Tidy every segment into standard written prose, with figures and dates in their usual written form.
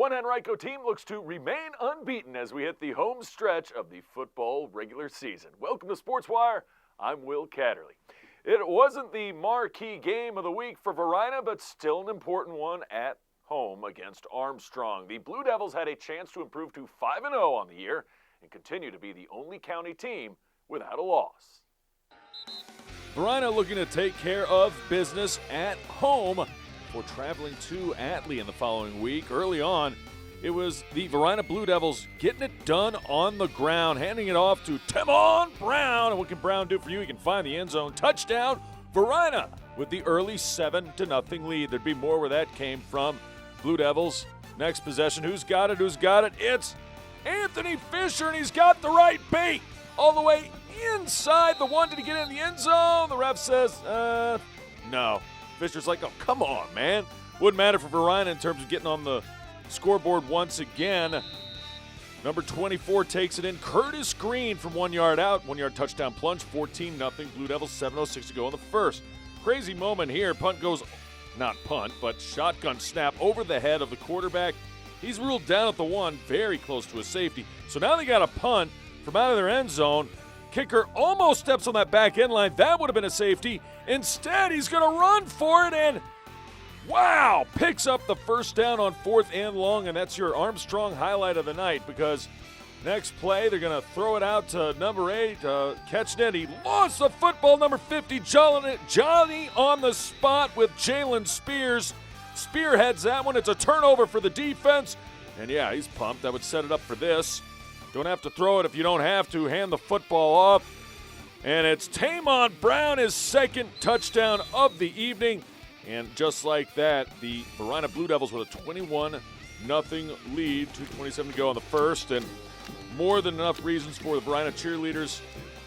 One Henrico team looks to remain unbeaten as we hit the home stretch of the football regular season. Welcome to SportsWire. I'm Will Catterley. It wasn't the marquee game of the week for Varina, but still an important one at home against Armstrong. The Blue Devils had a chance to improve to 5-0 on the year and continue to be the only county team without a loss. Varina looking to take care of business at home before traveling to Atlee in the following week. Early on, it was the Varina Blue Devils getting it done on the ground, handing it off to Timon Brown. And what can Brown do for you? He can find the end zone. Touchdown, Varina with the early 7-0 lead. There'd be more where that came from. Blue Devils, next possession. Who's got it? It's Anthony Fisher, and he's got the right bait all the way inside the one. Did he get in the end zone? The ref says, no. Fisher's like, oh, come on, man. Wouldn't matter for Varina in terms of getting on the scoreboard once again. Number 24 takes it in. Curtis Green from 1 yard out. 1 yard touchdown plunge, 14-0. Blue Devils, 7:06 to go in the first. Crazy moment here. Punt goes, not punt, but shotgun snap over the head of the quarterback. He's ruled down at the one, very close to a safety. So now they got a punt from out of their end zone. Kicker almost steps on that back end line. That would have been a safety. Instead, he's going to run for it and, wow, picks up the first down on 4th and long, and that's your Armstrong highlight of the night because next play, they're going to throw it out to number 8, catching it. He lost the football, number 50, Johnny on the spot with Jalen Spears. Spearheads that one. It's a turnover for the defense. And, yeah, he's pumped. That would set it up for this. Don't have to throw it if you don't have to. Hand the football off. And it's Tamon Brown, his second touchdown of the evening. And just like that, the Varina Blue Devils with a 21-0 lead, 2:27 to go in the first. And more than enough reasons for the Varina cheerleaders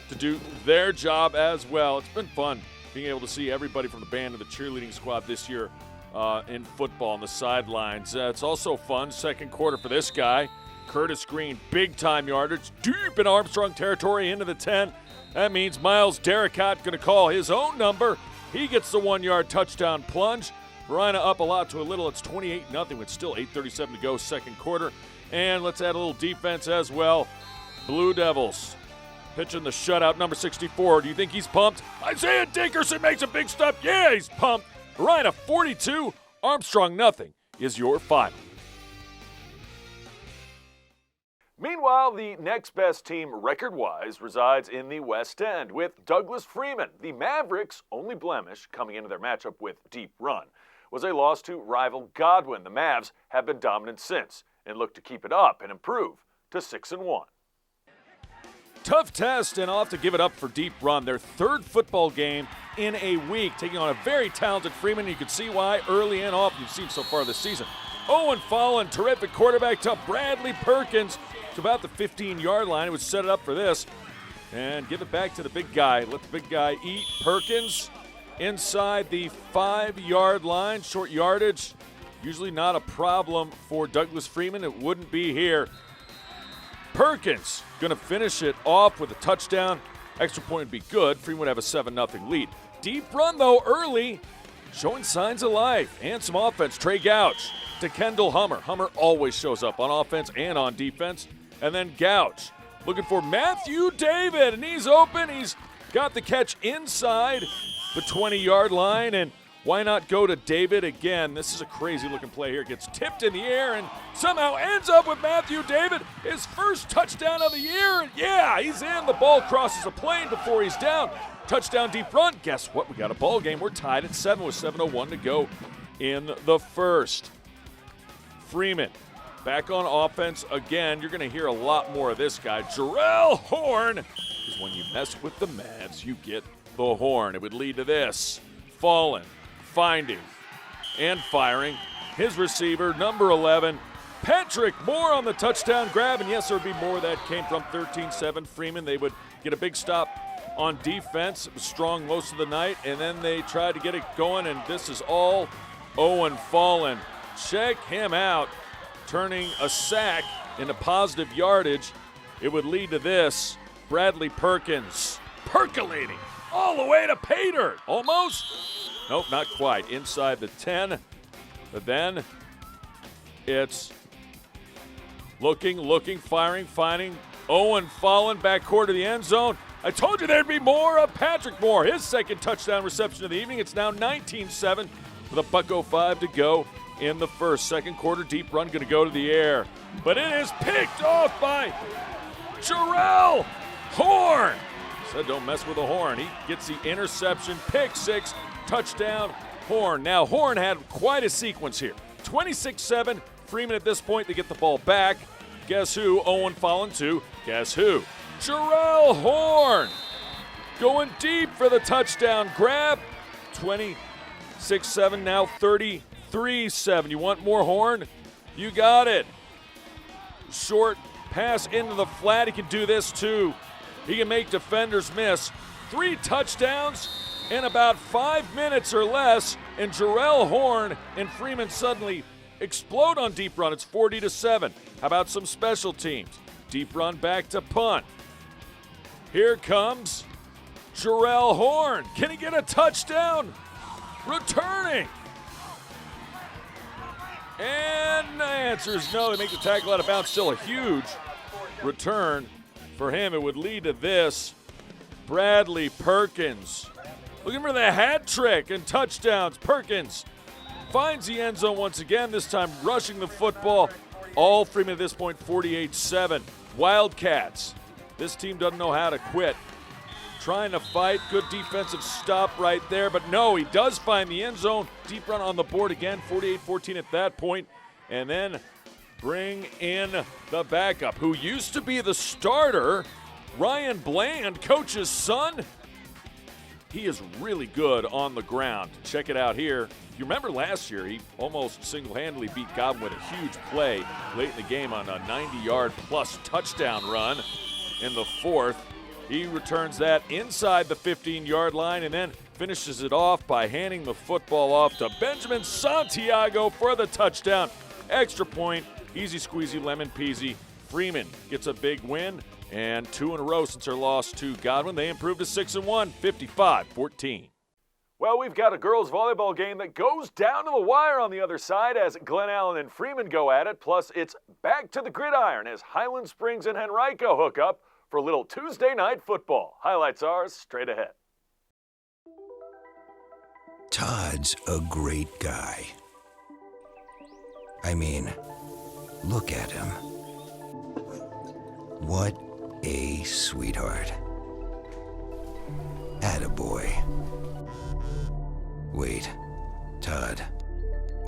to do their job as well. It's been fun being able to see everybody from the band and the cheerleading squad this year in football on the sidelines. It's also fun, second quarter for this guy. Curtis Green, big-time yardage, deep in Armstrong territory into the 10. That means Miles Derricott going to call his own number. He gets the 1 yard touchdown plunge. Varina up a lot to a little. It's 28-0 with still 8:37 to go, second quarter. And let's add a little defense as well. Blue Devils pitching the shutout, number 64. Do you think he's pumped? Isaiah Dickerson makes a big stop. Yeah, he's pumped. Varina 42, Armstrong nothing is your final. Meanwhile, the next best team record-wise resides in the West End with Douglas Freeman. The Mavericks' only blemish coming into their matchup with Deep Run was a loss to rival Godwin. The Mavs have been dominant since and look to keep it up and improve to 6-1. Tough test, and I'll have to give it up for Deep Run. Their third football game in a week, taking on a very talented Freeman. You can see why early and often you've seen so far this season. Owen Fallon, terrific quarterback to Bradley Perkins to about the 15-yard line. It would set it up for this. And give it back to the big guy. Let the big guy eat. Perkins inside the 5-yard line. Short yardage. Usually not a problem for Douglas Freeman. It wouldn't be here. Perkins going to finish it off with a touchdown. Extra point would be good. Freeman would have a 7-0 lead. Deep Run, though, early. Showing signs of life and some offense. Trey Gouch to Kendall Hummer. Hummer always shows up on offense and on defense. And then Gouch looking for Matthew David, and he's open. He's got the catch inside the 20-yard line, and why not go to David again? This is a crazy-looking play here. It gets tipped in the air and somehow ends up with Matthew David, his first touchdown of the year. And yeah, he's in. The ball crosses a plane before he's down. Touchdown, Deep Run. Guess what? We got a ball game. We're tied at 7 with 7:01 to go in the first. Freeman back on offense again. You're going to hear a lot more of this guy. Jarrell Horn, because when you mess with the Mavs, you get the horn. It would lead to this. Fallen, finding, and firing. His receiver, number 11, Patrick Moore on the touchdown grab. And yes, there would be more that came from 13-7 Freeman. They would get a big stop on defense. It was strong most of the night, and then they tried to get it going, and this is all Owen Fallen. Check him out, turning a sack into positive yardage. It would lead to this. Bradley Perkins percolating all the way to pay dirt. Almost. Nope, not quite. Inside the 10. But then it's Looking, firing, finding Owen falling backcourt of the end zone. I told you there'd be more of Patrick Moore. His second touchdown reception of the evening. It's now 19-7 with $1:05 to go in the first. Second quarter, deep run going to go to the air. But it is picked off by Jarrell Horn. Said don't mess with the Horn. He gets the interception, pick six, touchdown, Horn. Now, Horn had quite a sequence here. 26-7, Freeman at this point to get the ball back. Guess who? Owen falling to. Guess who? Jarrell Horn going deep for the touchdown grab. 26-7, now 33-7. You want more Horn? You got it. Short pass into the flat. He can do this too. He can make defenders miss. 3 touchdowns in about 5 minutes or less, and Jarrell Horn and Freeman suddenly explode on deep run. It's 40-7. How about some special teams? Deep run back to punt. Here comes Jarrell Horn. Can he get a touchdown? Returning. And the answer is no. They make the tackle out of bounds. Still a huge return for him. It would lead to this. Bradley Perkins looking for the hat trick and touchdowns. Perkins finds the end zone once again, this time rushing the football. All Freeman at this point, 48-7. Wildcats. This team doesn't know how to quit. Trying to fight. Good defensive stop right there. But no, he does find the end zone. Deep run on the board again, 48-14 at that point. And then bring in the backup, who used to be the starter, Ryan Bland, coach's son. He is really good on the ground. Check it out here. If you remember last year, he almost single-handedly beat Godwin with a huge play late in the game on a 90-yard plus touchdown run in the fourth. He returns that inside the 15-yard line and then finishes it off by handing the football off to Benjamin Santiago for the touchdown. Extra point, easy squeezy, lemon peasy. Freeman gets a big win, and 2 in a row since their loss to Godwin. They improved to 6-1, 55-14. Well, we've got a girls volleyball game that goes down to the wire on the other side as Glen Allen and Freeman go at it. Plus, it's back to the gridiron as Highland Springs and Henrico hook up for a little Tuesday night football. Highlights are straight ahead. Todd's a great guy. I mean, look at him. What a sweetheart. Attaboy. Wait, Todd,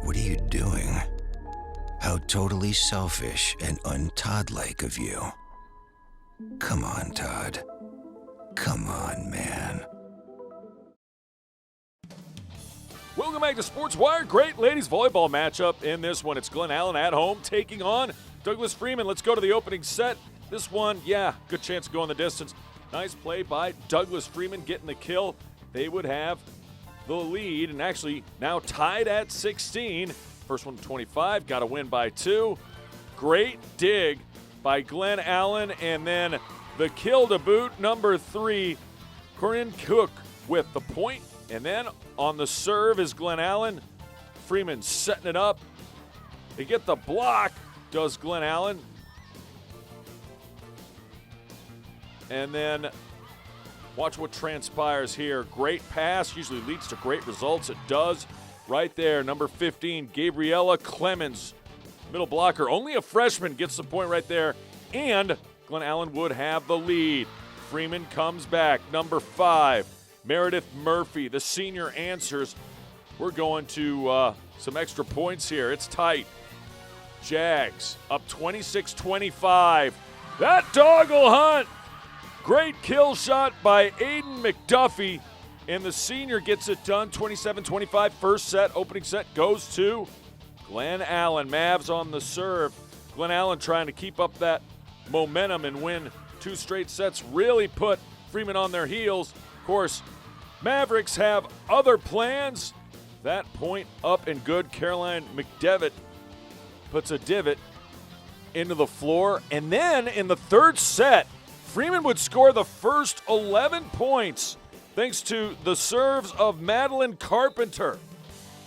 what are you doing? How totally selfish and un-Todd-like of you. Come on, Todd. Come on, man. Welcome back to Sports Wire. Great ladies volleyball matchup in this one. It's Glen Allen at home taking on Douglas Freeman. Let's go to the opening set. This one, yeah, good chance to go on the distance. Nice play by Douglas Freeman getting the kill. They would have the lead and actually now tied at 16. First one to 25, got a win by 2. Great dig by Glen Allen, and then the kill to boot, number 3, Corinne Cook with the point. And then on the serve is Glen Allen. Freeman setting it up. They get the block, does Glen Allen. And then watch what transpires here. Great pass, usually leads to great results. It does right there. Number 15, Gabriella Clemens, middle blocker. Only a freshman gets the point right there. And Glen Allen would have the lead. Freeman comes back. Number 5, Meredith Murphy, the senior, answers. We're going to some extra points here. It's tight. Jags up 26-25. That dog will hunt. Great kill shot by Aiden McDuffie, and the senior gets it done. 27-25, first set, opening set goes to Glen Allen. Mavs on the serve. Glen Allen trying to keep up that momentum and win 2 straight sets, really put Freeman on their heels. Of course, Mavericks have other plans. That point up and good. Caroline McDevitt puts a divot into the floor. And then in the third set, Freeman would score the first 11 points thanks to the serves of Madeline Carpenter.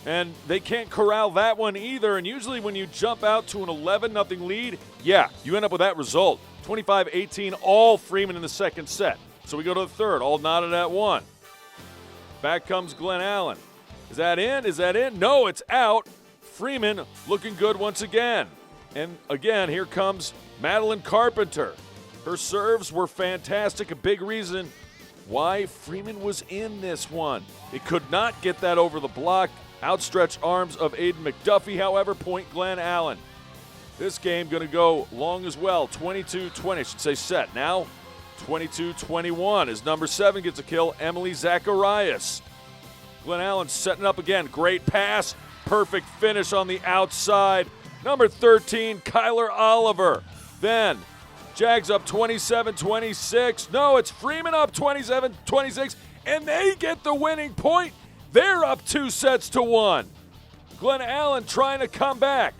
And they can't corral that one either. And usually when you jump out to an 11-0 lead, yeah, you end up with that result. 25-18, all Freeman in the second set. So we go to the third, all knotted at 1. Back comes Glen Allen. Is that in? Is that in? No, it's out. Freeman looking good once again. And again, here comes Madeline Carpenter. Her serves were fantastic, a big reason why Freeman was in this one. It could not get that over the block. Outstretched arms of Aiden McDuffie, however, point Glen Allen. This game going to go long as well, 22-20, I should say set. Now, 22-21 as number 7 gets a kill, Emily Zacharias. Glen Allen setting up again, great pass, perfect finish on the outside. Number 13, Kyler Oliver. Then, Jags up 27-26. No, it's Freeman up 27-26, and they get the winning point. They're up 2-1. Glen Allen trying to come back.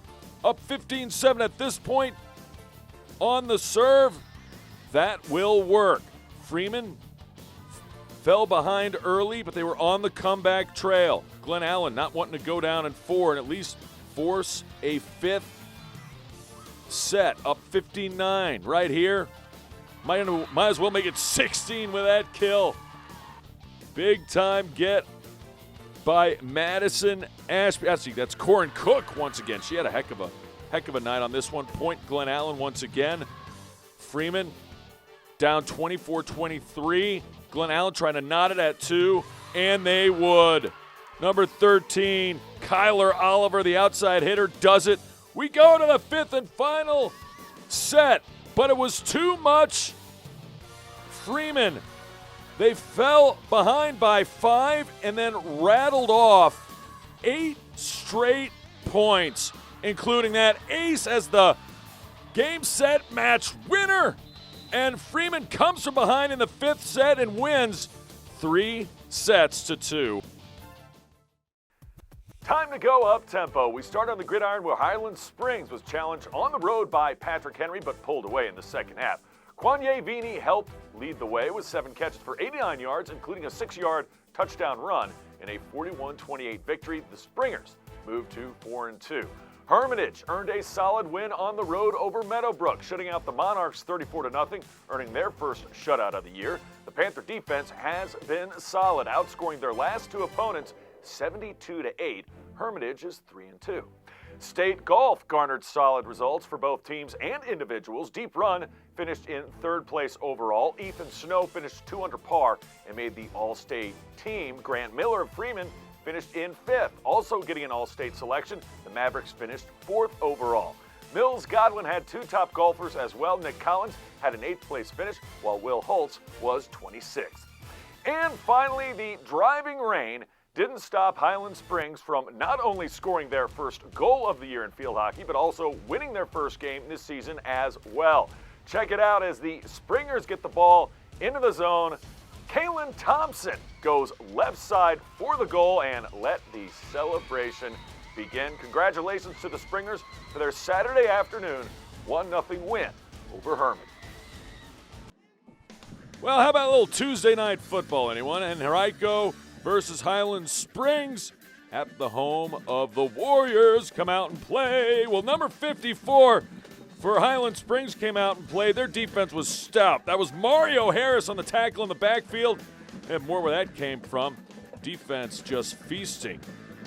Up 15-7 at this point on the serve. That will work. Freeman fell behind early, but they were on the comeback trail. Glen Allen not wanting to go down in 4 and at least force a 5th set. Up 15-9 right here. Might as well make it 16 with that kill. Big time get by Madison Ashby. Actually, that's Corin Cook once again. She had a heck of a night on this one. Point Glen Allen once again. Freeman down 24-23. Glen Allen trying to knot it at 2, and they would. Number 13, Kyler Oliver, the outside hitter, does it. We go to the 5th and final set, but it was too much. Freeman, they fell behind by 5 and then rattled off 8 straight points, including that ace as the game set match winner. And Freeman comes from behind in the 5th set and wins 3-2. Time to go up-tempo. We start on the gridiron where Highland Springs was challenged on the road by Patrick Henry but pulled away in the second half. Quanye Vini helped lead the way with 7 catches for 89 yards, including a 6-yard touchdown run. In a 41-28 victory, the Springers moved to 4-2. Hermitage earned a solid win on the road over Meadowbrook, shutting out the Monarchs 34-0, earning their first shutout of the year. The Panther defense has been solid, outscoring their last 2 opponents 72-8. Hermitage is 3-2. State Golf garnered solid results for both teams and individuals. Deep Run finished in 3rd place overall. Ethan Snow finished 2 under par and made the All-State team. Grant Miller of Freeman finished in 5th, also getting an All-State selection. The Mavericks finished 4th overall. Mills Godwin had 2 top golfers as well. Nick Collins had an 8th place finish, while Will Holtz was 26th. And finally, the driving rain didn't stop Highland Springs from not only scoring their first goal of the year in field hockey, but also winning their first game this season as well. Check it out as the Springers get the ball into the zone. Kaylin Thompson goes left side for the goal, and let the celebration begin. Congratulations to the Springers for their Saturday afternoon 1-0 win over Hermitage. Well, how about a little Tuesday night football, anyone? Henrico versus Highland Springs at the home of the Warriors. Come out and play. Well, number 54 for Highland Springs came out and played. Their defense was stout. That was Mario Harris on the tackle in the backfield. And more where that came from. Defense just feasting.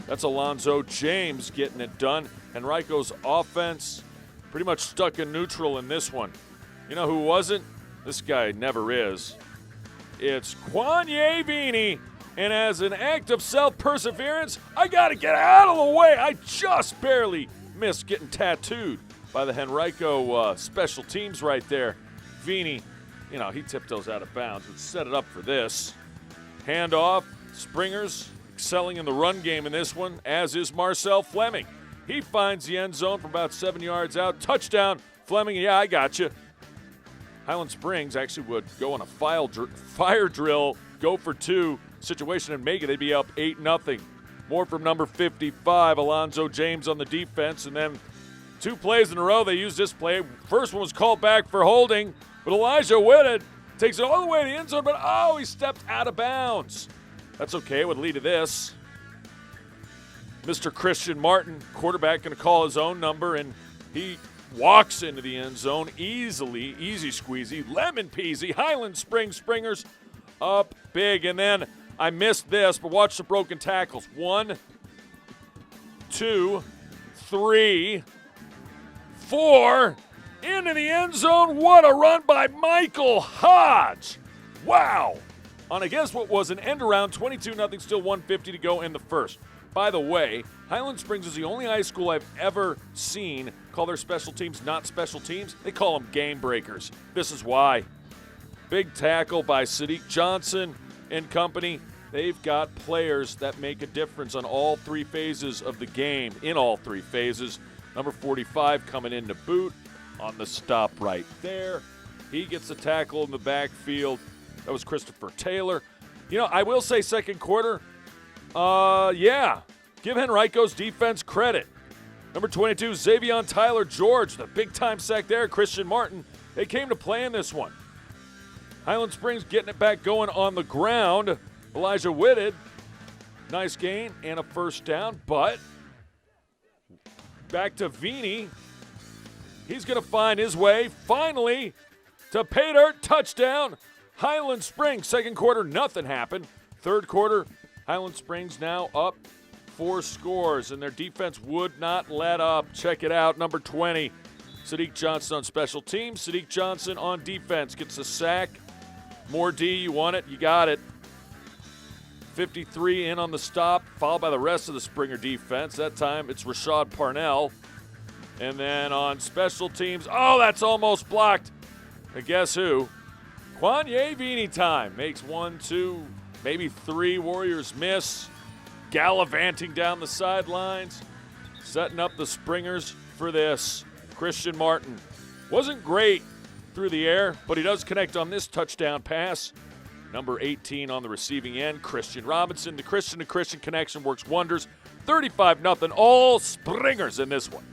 That's Alonzo James getting it done. Henrico's offense pretty much stuck in neutral in this one. You know who wasn't? This guy never is. It's Quanye Vini. And as an act of self-perseverance, I got to get out of the way. I just barely missed getting tattooed by the Henrico special teams right there. Vini, he tiptoes out of bounds. Let's set it up for this. Handoff. Springers excelling in the run game in this one, as is Marcel Fleming. He finds the end zone from about 7 yards out. Touchdown. Fleming, yeah, I got you. Highland Springs actually would go on a fire drill, go for 2 situation and make it. They'd be up 8-0. More from number 55, Alonzo James on the defense. And then 2 plays in a row, they used this play. First one was called back for holding, but Elijah Whitted takes it all the way to the end zone, but he stepped out of bounds. That's okay. It would lead to this. Mr. Christian Martin, quarterback, going to call his own number, and he walks into the end zone easily, easy squeezy, lemon peasy. Highland Springs Springers up big. And then I missed this, but watch the broken tackles. 1, 2, 3, 4, into the end zone. What a run by Michael Hodge. Wow. On, I guess, what was an end around, 22-0, still 1:50 to go in the first. By the way, Highland Springs is the only high school I've ever seen call their special teams not special teams. They call them game breakers. This is why. Big tackle by Sadiq Johnson and company. They've got players that make a difference on all three phases of the game, in all three phases. Number 45 coming in to boot on the stop right there. He gets a tackle in the backfield. That was Christopher Taylor. You know, I will say second quarter, give Henrico's defense credit. Number 22, Xavion Tyler George, the big-time sack there, Christian Martin. They came to play in this one. Highland Springs getting it back going on the ground. Elijah Whitted, nice gain and a first down, but back to Vini. He's going to find his way, finally, to pay dirt, touchdown. Highland Springs, second quarter, nothing happened. Third quarter, Highland Springs now up 4 scores, and their defense would not let up. Check it out, number 20, Sadiq Johnson on special teams. Sadiq Johnson on defense gets a sack. More D, you want it, you got it. 53 in on the stop, followed by the rest of the Springer defense. That time it's Rashad Parnell. And then on special teams, oh, that's almost blocked. And guess who? Kwanye Vini time. Makes 1, 2, maybe 3 Warriors miss. Gallivanting down the sidelines. Setting up the Springers for this. Christian Martin wasn't great through the air, but he does connect on this touchdown pass. Number 18 on the receiving end, Christian Robinson. The Christian-to-Christian connection works wonders. 35-0, all Springers in this one.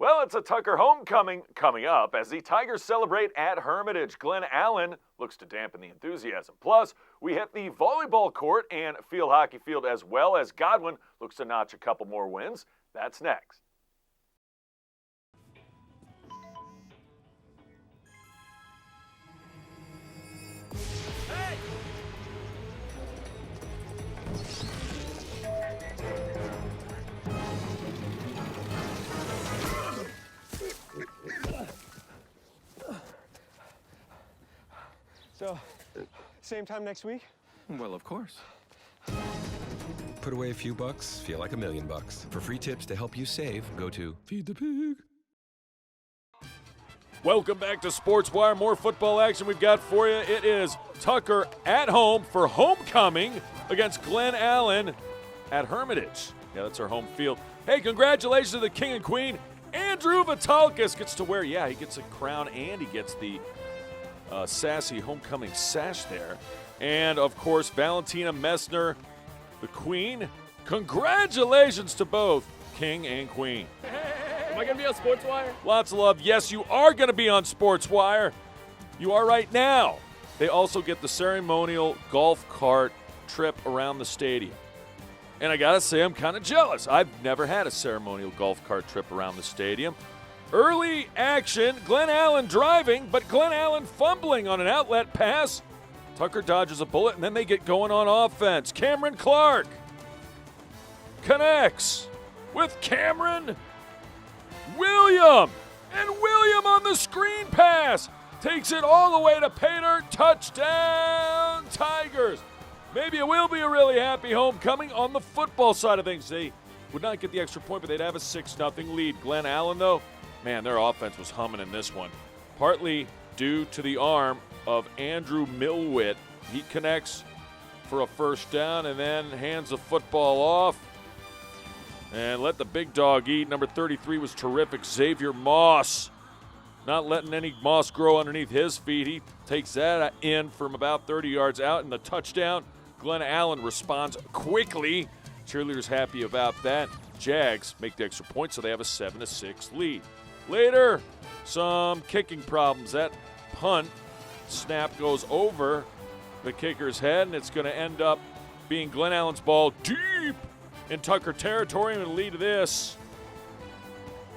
Well, it's a Tucker homecoming coming up as the Tigers celebrate at Hermitage. Glen Allen looks to dampen the enthusiasm. Plus, we hit the volleyball court and field hockey field as well as Godwin looks to notch a couple more wins. That's next. So, same time next week? Well, of course. Put away a few bucks, feel like $1 million. For free tips to help you save, go to Feed the Pig. Welcome back to Sports Wire. More football action we've got for you. It is Tucker at home for homecoming against Glen Allen at Hermitage. Yeah, that's our home field. Hey, congratulations to the king and queen. Andrew Vitalkis gets to wear, he gets a crown and he gets the sassy homecoming sash there. And, of course, Valentina Messner, the queen. Congratulations to both king and queen. Am I going to be on Sports Wire? Lots of love. Yes, you are going to be on Sports Wire. You are right now. They also get the ceremonial golf cart trip around the stadium. And I got to say, I'm kind of jealous. I've never had a ceremonial golf cart trip around the stadium. Early action, Glen Allen driving, but Glen Allen fumbling on an outlet pass. Tucker dodges a bullet, and then they get going on offense. Cameron Clark connects with Cameron William. And William on the screen pass takes it all the way to pay dirt. Touchdown, Tigers. Maybe it will be a really happy homecoming on the football side of things. They would not get the extra point, but they'd have a 6-0 lead. Glen Allen, though, man, their offense was humming in this one. Partly due to the arm of Andrew Milwitt. He connects for a first down and then hands the football off. And let the big dog eat. Number 33 was terrific. Xavier Moss. Not letting any moss grow underneath his feet. He takes that in from about 30 yards out in the touchdown. Glen Allen responds quickly. Cheerleaders happy about that. Jags make the extra point, so they have a 7-6 lead. Later, some kicking problems. That punt snap goes over the kicker's head, and it's going to end up being Glen Allen's ball deep in Tucker territory, and lead to this.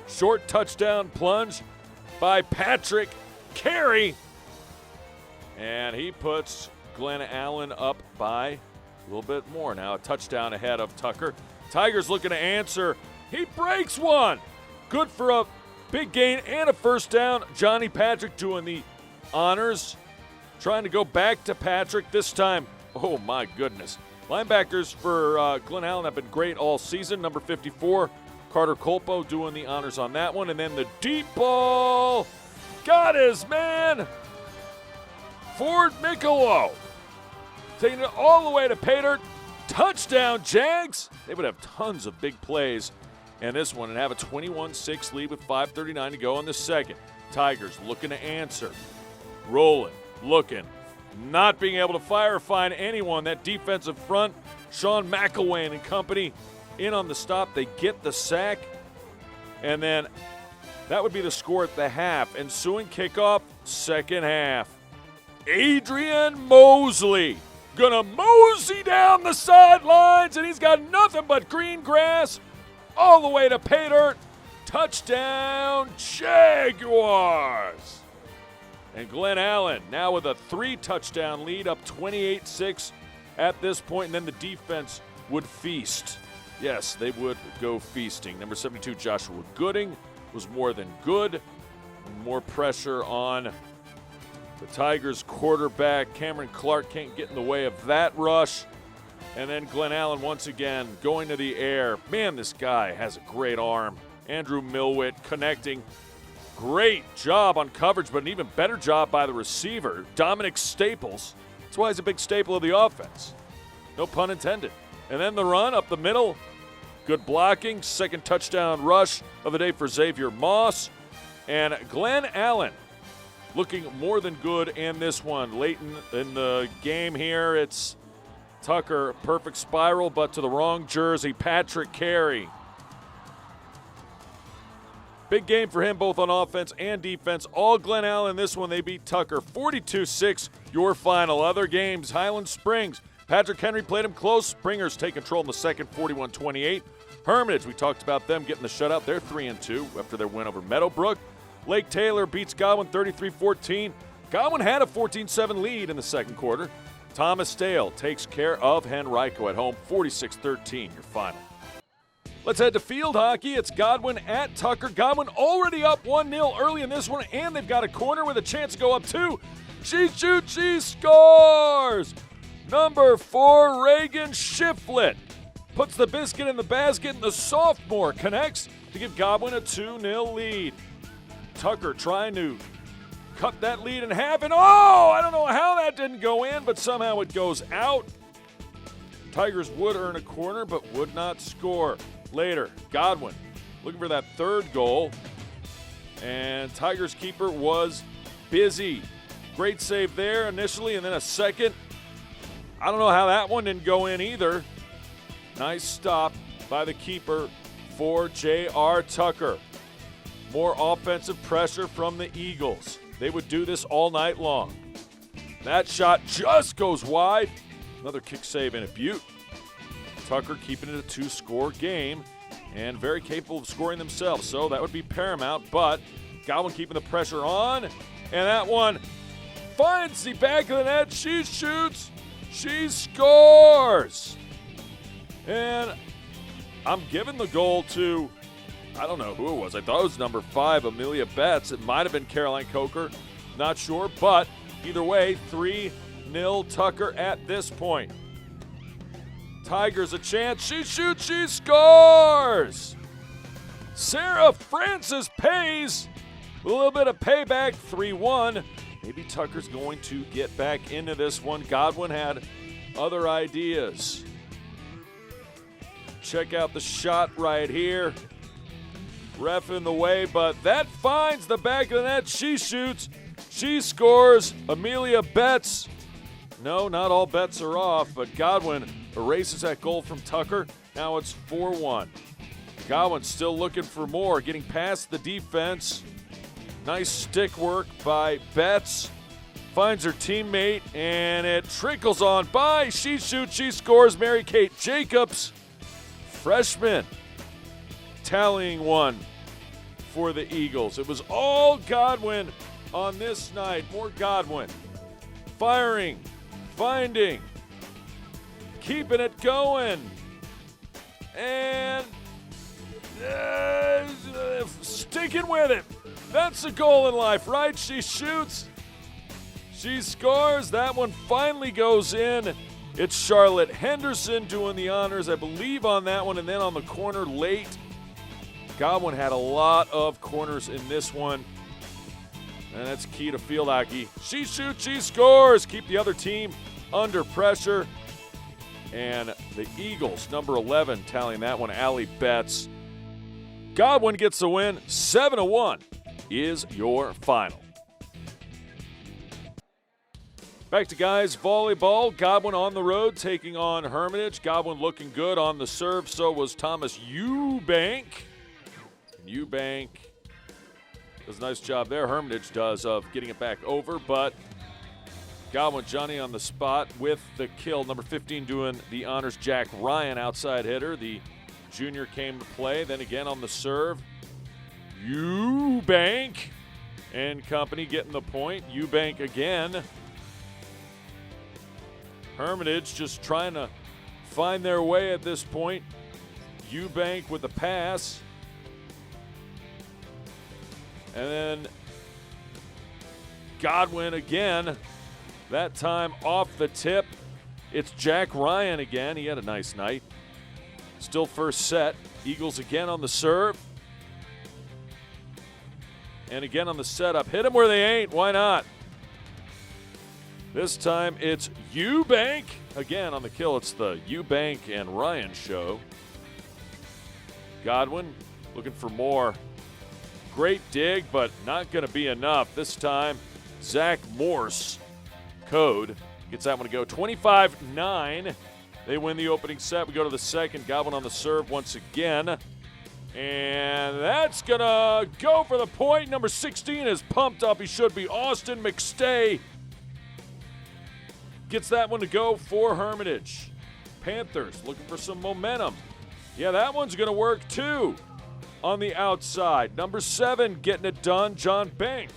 Short touchdown plunge by Patrick Carey. And he puts Glen Allen up by a little bit more. Now a touchdown ahead of Tucker. Tigers looking to answer. He breaks one. Good for a big gain and a first down. Johnny Patrick doing the honors. Trying to go back to Patrick this time. Oh, my goodness. Linebackers for Glen Allen have been great all season. Number 54, Carter Colpo doing the honors on that one. And then the deep ball. Got his man. Ford Micolo. Taking it all the way to pay dirt. Touchdown, Jags. They would have tons of big plays in this one and have a 21-6 lead with 5:39 to go in the second. Tigers looking to answer. Rolling, looking, not being able to fire or find anyone. That defensive front, Sean McElwain and company in on the stop. They get the sack, and then that would be the score at the half. Ensuing kickoff, second half. Adrian Mosley gonna mosey down the sidelines, and he's got nothing but green grass all the way to pay dirt. Touchdown, Jaguars! And Glen Allen now with a 3-touchdown lead, up 28-6 at this point, and then the defense would feast. Yes, they would go feasting. Number 72, Joshua Gooding, was more than good. More pressure on the Tigers quarterback. Cameron Clark can't get in the way of that rush. And then Glen Allen once again going to the air. Man, this guy has a great arm. Andrew Milwitt connecting. Great job on coverage, but an even better job by the receiver, Dominic Staples. That's why he's a big staple of the offense. No pun intended. And then the run up the middle. Good blocking. Second touchdown rush of the day for Xavier Moss. And Glen Allen looking more than good in this one. Late in the game here, it's Tucker, perfect spiral, but to the wrong jersey, Patrick Carey. Big game for him both on offense and defense. All Glen Allen this one, they beat Tucker 42-6, your final. Other games, Highland Springs. Patrick Henry played him close. Springers take control in the second, 41-28. Hermitage, we talked about them getting the shutout. They're 3-2 after their win over Meadowbrook. Lake Taylor beats Godwin 33-14. Godwin had a 14-7 lead in the second quarter. Thomas Dale takes care of Henrico at home, 46-13, your final. Let's head to field hockey. It's Godwin at Tucker. Godwin already up 1-0 early in this one, and they've got a corner with a chance to go up 2. She shoots, she scores! Number 4, Reagan Shiflett puts the biscuit in the basket, and the sophomore connects to give Godwin a 2-0 lead. Tucker trying to cut that lead in half, and I don't know how that didn't go in, but somehow it goes out. Tigers would earn a corner, but would not score. Later, Godwin looking for that third goal, and Tigers keeper was busy. Great save there initially, and then a second. I don't know how that one didn't go in either. Nice stop by the keeper for J.R. Tucker. More offensive pressure from the Eagles. They would do this all night long. That shot just goes wide. Another kick save in a beaut. Tucker keeping it a 2-score game and very capable of scoring themselves. So that would be paramount, but Godwin keeping the pressure on. And that one finds the back of the net. She shoots. She scores. And I'm giving the goal to, I don't know who it was. I thought it was number 5, Amelia Betts. It might have been Caroline Coker. Not sure, but either way, 3-0 Tucker at this point. Tigers a chance. She shoots, she scores! Sarah Francis pays with a little bit of payback, 3-1. Maybe Tucker's going to get back into this one. Godwin had other ideas. Check out the shot right here. Ref in the way, but that finds the back of the net. She shoots. She scores. Amelia Betts. No, not all bets are off, but Godwin erases that goal from Tucker. Now it's 4-1. Godwin still looking for more, getting past the defense. Nice stick work by Betts. finds her teammate, and it trickles on by. She shoots, she scores. Mary Kate Jacobs, freshman, tallying one for the Eagles. It was all Godwin on this night. More Godwin. Firing, finding, keeping it going, and sticking with it. That's the goal in life, right? She shoots. She scores. That one finally goes in. It's Charlotte Henderson doing the honors, I believe, on that one. And then on the corner late, Godwin had a lot of corners in this one. And that's key to field hockey. She shoots, she scores. Keep the other team under pressure. And the Eagles, number 11, tallying that one, Allie Betts. Godwin gets the win. 7-1 is your final. Back to guys volleyball. Godwin on the road taking on Hermitage. Godwin looking good on the serve. So was Thomas Eubank. Eubank does a nice job there. Hermitage does of getting it back over, but Godwin, Johnny on the spot with the kill. Number 15 doing the honors, Jack Ryan, outside hitter. The junior came to play. Then again on the serve, Eubank and company getting the point. Eubank again. Hermitage just trying to find their way at this point. Eubank with the pass. And then Godwin again, that time off the tip. It's Jack Ryan again. He had a nice night. Still first set. Eagles again on the serve. And again on the setup. Hit them where they ain't. Why not? This time it's Eubank. Again on the kill, it's the Eubank and Ryan show. Godwin looking for more. Great dig, but not going to be enough. This time, Zach Morse, code, gets that one to go. 25-9. They win the opening set. We go to the second. Godwin on the serve once again. And that's going to go for the point. Number 16 is pumped up. He should be. Austin McStay gets that one to go for Hermitage. Panthers looking for some momentum. Yeah, that one's going to work too. On the outside, number 7 getting it done, John Bank.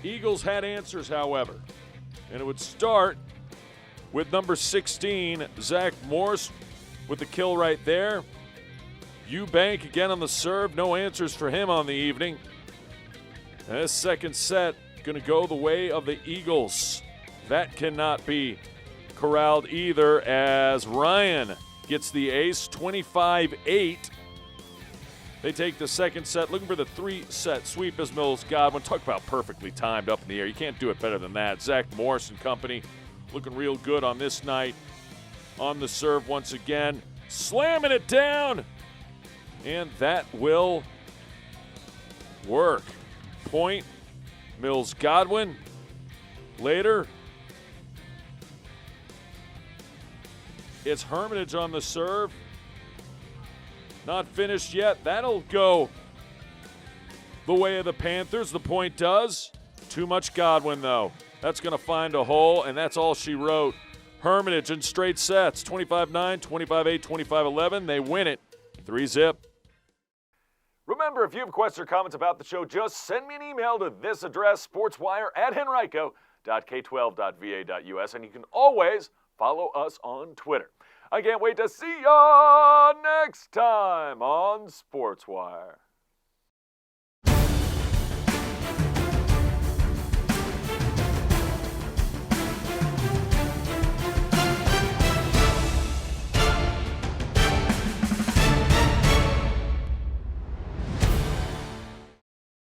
Eagles had answers, however. And it would start with number 16, Zach Morse, with the kill right there. Eubank again on the serve. No answers for him on the evening. And this second set going to go the way of the Eagles. That cannot be corralled either, as Ryan gets the ace, 25-8. They take the second set, looking for the 3-set sweep as Mills Godwin. Talk about perfectly timed up in the air. You can't do it better than that. Zach Morse and company looking real good on this night. On the serve once again, slamming it down. And that will work. Point, Mills Godwin. Later, it's Hermitage on the serve. Not finished yet. That'll go the way of the Panthers. The point does. Too much Godwin, though. That's going to find a hole, and that's all she wrote. Hermitage in straight sets. 25-9, 25-8, 25-11. They win it. 3-zip. Remember, if you have questions or comments about the show, just send me an email to this address, sportswire@henrico.k12.va.us, and you can always follow us on Twitter. I can't wait to see ya next time on Sportswire.